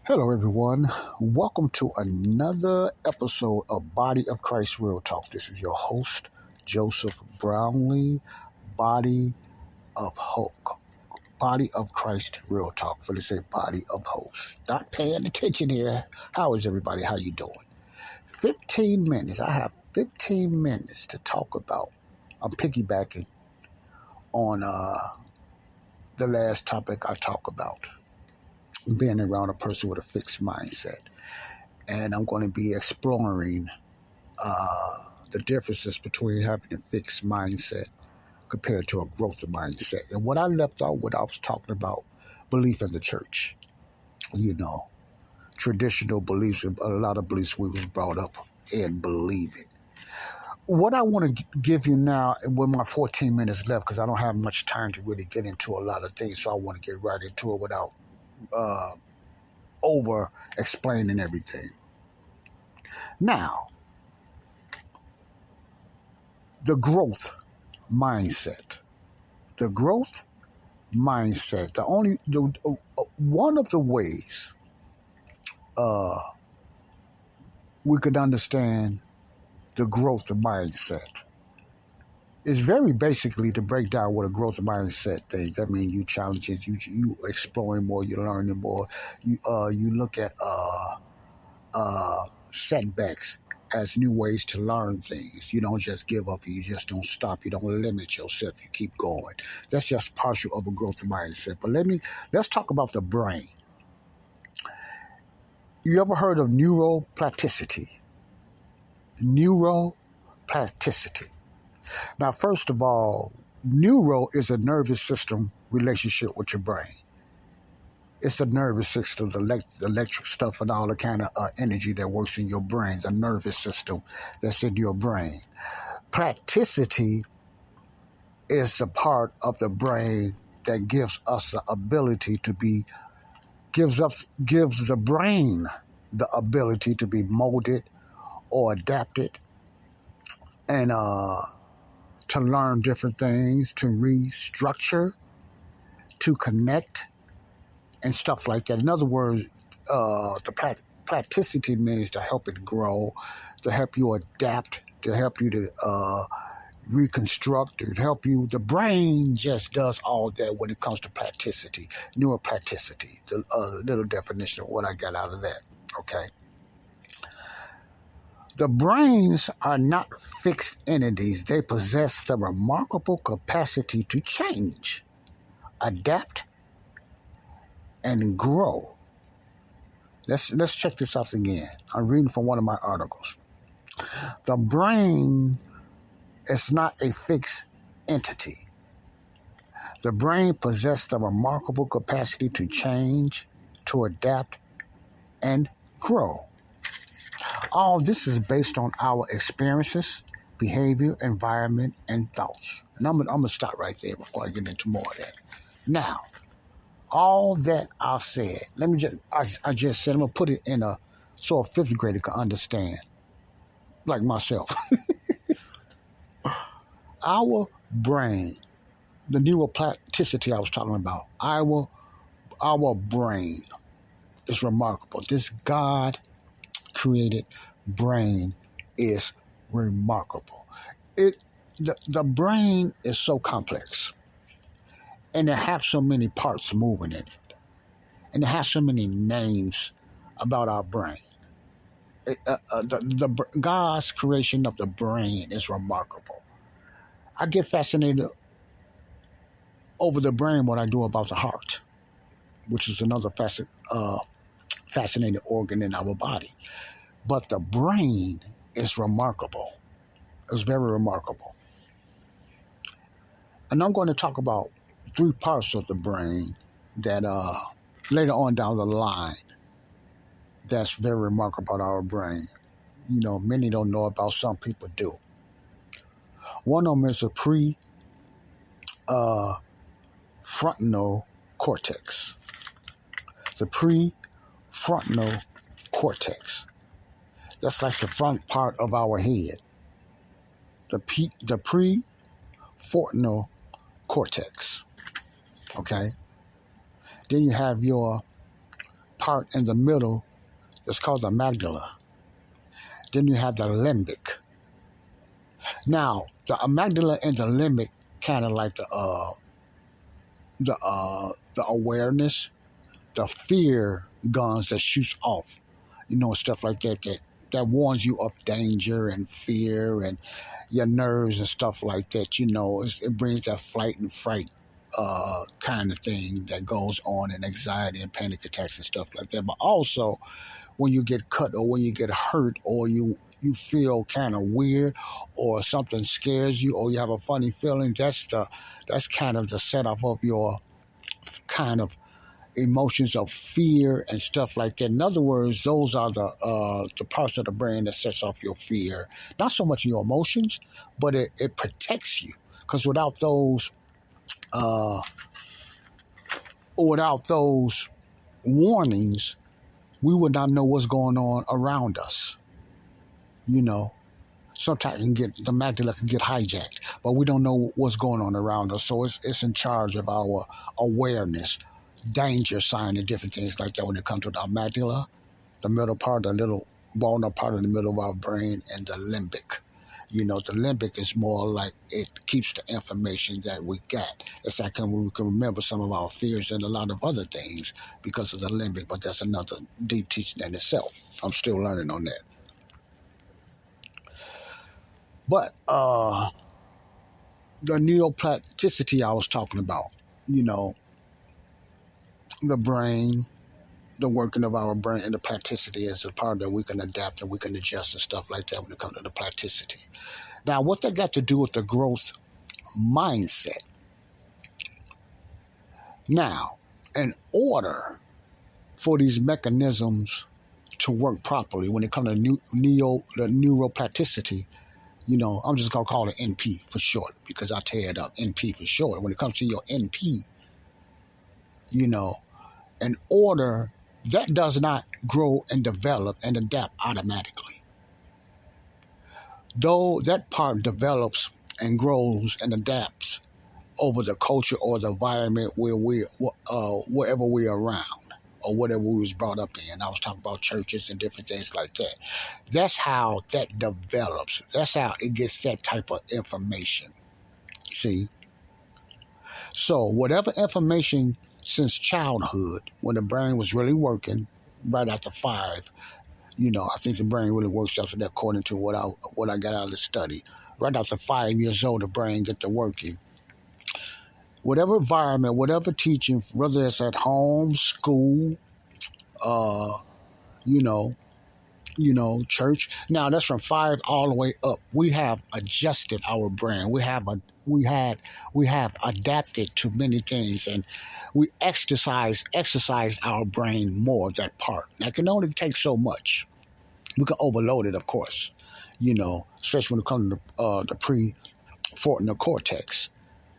Hello, everyone. Welcome to another episode of Body of Christ Real Talk. This is your host, Joseph Brownlee, Body of Hope. Body of Christ Real Talk. For let's say Body of Host. Not paying attention here. How is everybody? How you doing? 15 minutes. I have 15 minutes to talk about. I'm piggybacking on the last topic I talked about. Being around a person with a fixed mindset. And I'm going to be exploring the differences between having a fixed mindset compared to a growth mindset. And what I left out when I was talking about belief in the church, traditional beliefs, a lot of beliefs we was brought up in believing. What I want to give you now with my 14 minutes left, because I don't have much time to really get into a lot of things, so I want to get right into it without over explaining everything. Now, the growth mindset. The growth mindset. One of the ways we could understand the growth mindset is very basically to break down what a growth mindset thing. That means you challenge it, you exploring more, you learning more. You look at setbacks as new ways to learn things. You don't just give up. You just don't stop. You don't limit yourself. You keep going. That's just partial of a growth mindset. But let's talk about the brain. You ever heard of neuroplasticity? Neuroplasticity. Now, first of all, neuro is a nervous system relationship with your brain. It's the nervous system, the electric stuff and all the kind of energy that works in your brain, the nervous system that's in your brain. Plasticity is the part of the brain that gives us the ability to gives the brain the ability to be molded or adapted and to learn different things, to restructure, to connect, and stuff like that. In other words, the plasticity means to help it grow, to help you adapt, to help you to reconstruct, to help you. The brain just does all that when it comes to plasticity, neuroplasticity, the little definition of what I got out of that, okay? The brains are not fixed entities. They possess the remarkable capacity to change, adapt, and grow. Let's check this out again. I'm reading from one of my articles. The brain is not a fixed entity. The brain possesses the remarkable capacity to change, to adapt, and grow. All this is based on our experiences, behavior, environment, and thoughts. And I'm going to stop right there before I get into more of that. Now, all that I said, I just said, I'm going to put it in so a fifth grader can understand, like myself. Our brain, the neuroplasticity I was talking about, our brain is remarkable. This God-created brain is remarkable. The brain is so complex. And it has so many parts moving in it. And it has so many names about our brain. God's creation of the brain is remarkable. I get fascinated over the brain what I do about the heart, which is another fascinating organ in our body. But the brain is remarkable. It's very remarkable. And I'm going to talk about 3 parts of the brain that later on down the line that's very remarkable about our brain. Many don't know about, some people do. One of them is a prefrontal cortex. The prefrontal cortex. That's like the front part of our head. The prefrontal cortex. Okay? Then you have your part in the middle is called the amygdala. Then you have the limbic. Now, the amygdala and the limbic kind of like the awareness, the fear guns that shoots off, stuff like that warns you of danger and fear and your nerves and stuff like that. It brings that flight and fright kind of thing that goes on, and anxiety and panic attacks and stuff like that. But also, when you get cut or when you get hurt or you feel kind of weird or something scares you or you have a funny feeling, that's kind of the setup of your kind of emotions of fear and stuff like that. In other words, those are the parts of the brain that sets off your fear. Not so much your emotions, but it protects you. Because without those warnings, we would not know what's going on around us. Sometimes the amygdala can get hijacked, but we don't know what's going on around us. So it's in charge of our awareness, danger sign, and different things like that when it comes to the amygdala, the middle part, the little walnut part in the middle of our brain, and the limbic. The limbic is more like it keeps the information that we got. It's like we can remember some of our fears and a lot of other things because of the limbic, but that's another deep teaching in itself. I'm still learning on that. But the neuroplasticity I was talking about, the brain, the working of our brain, and the plasticity is a part that we can adapt and we can adjust and stuff like that when it comes to the plasticity. Now, what that got to do with the growth mindset? Now, in order for these mechanisms to work properly when it comes to the neuroplasticity, I'm just going to call it NP for short because I tear it up, NP for short. When it comes to your NP, in order, that does not grow and develop and adapt automatically. Though that part develops and grows and adapts over the culture or the environment wherever we're around or whatever we was brought up in. I was talking about churches and different things like that. That's how that develops. That's how it gets that type of information. See? So whatever information since childhood, when the brain was really working, right after 5, I think the brain really works after that, according to what I got out of the study. Right after 5 years old, the brain get to working. Whatever environment, whatever teaching, whether it's at home, school, church. Now that's from 5 all the way up. We have adjusted our brain. We have adapted to many things, and we exercise our brain more. That part. That can only take so much. We can overload it, of course. Especially when it comes to the prefrontal cortex.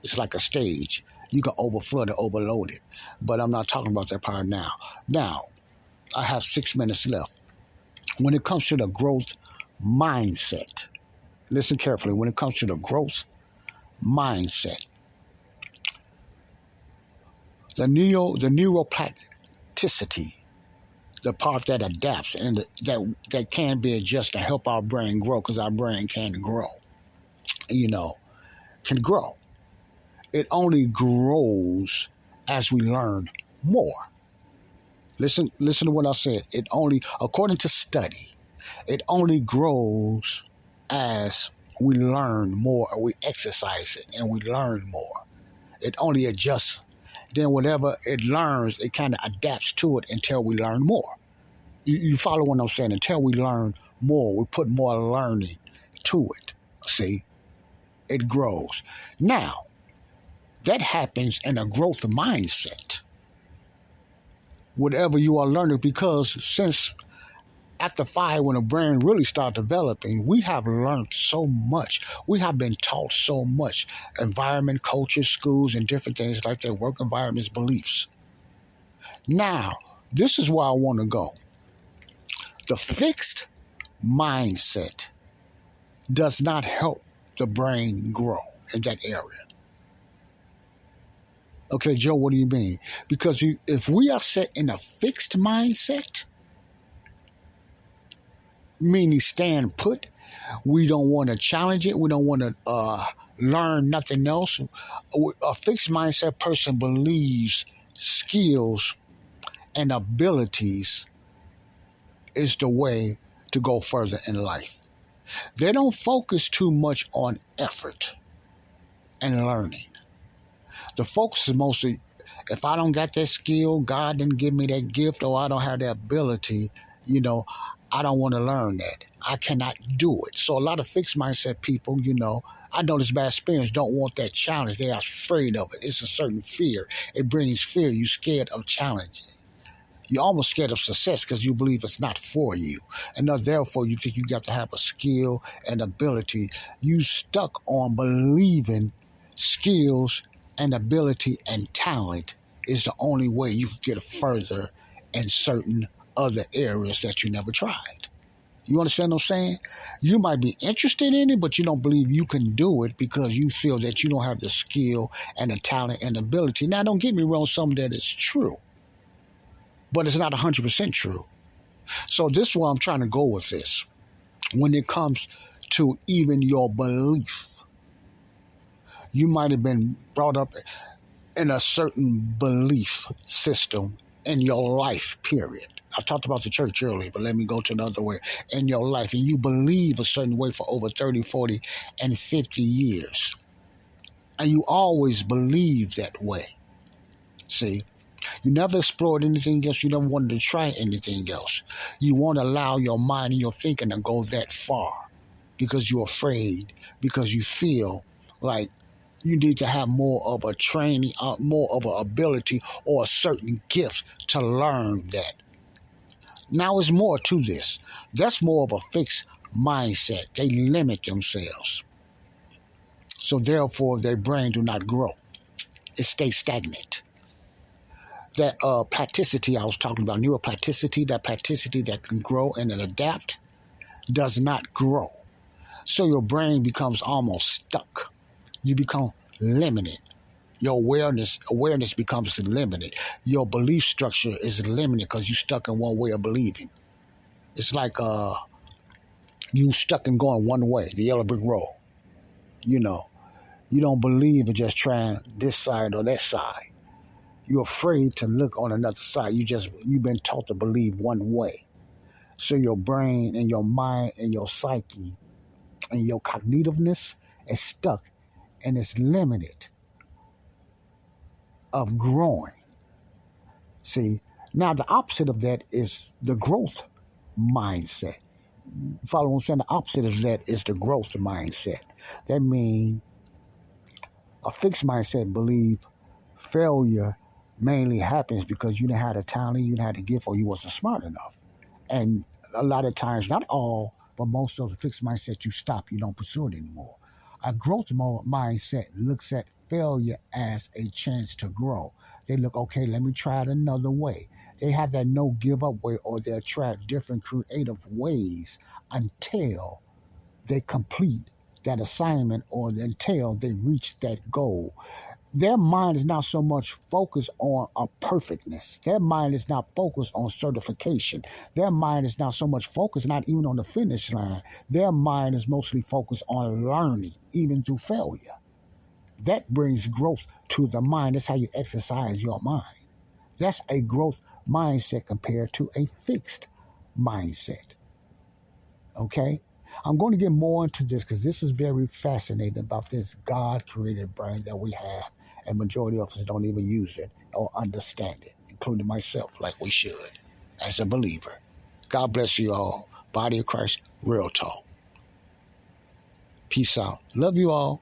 It's like a stage. You can overflood it, overload it. But I'm not talking about that part now. Now, I have 6 minutes left. When it comes to the growth mindset, listen carefully. When it comes to the growth mindset, the neuroplasticity, the part that adapts and that can be adjusted to help our brain grow, because our brain can grow, can grow. It only grows as we learn more. Listen to what I said. It only, according to study, it only grows as we learn more, or we exercise it and we learn more. It only adjusts. Then whatever it learns, it kind of adapts to it until we learn more. You follow what I'm saying? Until we learn more, we put more learning to it. See? It grows. Now, that happens in a growth mindset. Whatever you are learning, because since after 5, when the brain really starts developing, we have learned so much. We have been taught so much. Environment, culture, schools, and different things like that, work environments, beliefs. Now, this is where I want to go. The fixed mindset does not help the brain grow in that area. Okay, Joe, what do you mean? Because if we are set in a fixed mindset, meaning stand put, we don't want to challenge it. We don't want to learn nothing else. A fixed mindset person believes skills and abilities is the way to go further in life. They don't focus too much on effort and learning. The focus is mostly, if I don't got that skill, God didn't give me that gift, or I don't have that ability, I don't want to learn that. I cannot do it. So a lot of fixed mindset people, I know this bad experience, don't want that challenge. They are afraid of it. It's a certain fear. It brings fear. You're scared of challenging. You're almost scared of success because you believe it's not for you. And therefore, you think you got to have a skill and ability. You stuck on believing skills and ability and talent is the only way you can get further in certain other areas that you never tried. You understand what I'm saying? You might be interested in it, but you don't believe you can do it because you feel that you don't have the skill and the talent and ability. Now, don't get me wrong, some of that is true, but it's not 100% true. So this is where I'm trying to go with this. When it comes to even your belief, you might have been brought up in a certain belief system in your life, period. I talked about the church earlier, but let me go to another way. In your life, and you believe a certain way for over 30, 40, and 50 years. And you always believe that way. See? You never explored anything else. You never wanted to try anything else. You won't allow your mind and your thinking to go that far because you're afraid, because you feel like you need to have more of a training, more of an ability or a certain gift to learn that. Now, there's more to this. That's more of a fixed mindset. They limit themselves. So therefore, their brain do not grow. It stays stagnant. That plasticity I was talking about, neuroplasticity, that plasticity that can grow and then adapt, does not grow. So your brain becomes almost stuck. You become limited. Your awareness becomes limited. Your belief structure is limited because you're stuck in one way of believing. It's like you stuck in going one way, the yellow brick road. You don't believe in just trying this side or that side. You're afraid to look on another side. You've been taught to believe one way. So your brain and your mind and your psyche and your cognitiveness is stuck and it's limited of growing. See, now the opposite of that is the growth mindset. Follow what I'm saying? The opposite of that is the growth mindset. That means a fixed mindset believe failure mainly happens because you didn't have the talent, you didn't have the gift, or you wasn't smart enough. And a lot of times, not all, but most of the fixed mindset, you stop, you don't pursue it anymore. A growth mindset looks at failure as a chance to grow. They look, okay, let me try it another way. They have that no give up way, or they'll try different creative ways until they complete that assignment or until they reach that goal. Their mind is not so much focused on a perfectness. Their mind is not focused on certification. Their mind is not so much focused, not even on the finish line. Their mind is mostly focused on learning, even through failure. That brings growth to the mind. That's how you exercise your mind. That's a growth mindset compared to a fixed mindset. Okay? I'm going to get more into this because this is very fascinating about this God-created brain that we have. And majority of us don't even use it or understand it, including myself, like we should, as a believer. God bless you all. Body of Christ, real talk. Peace out. Love you all.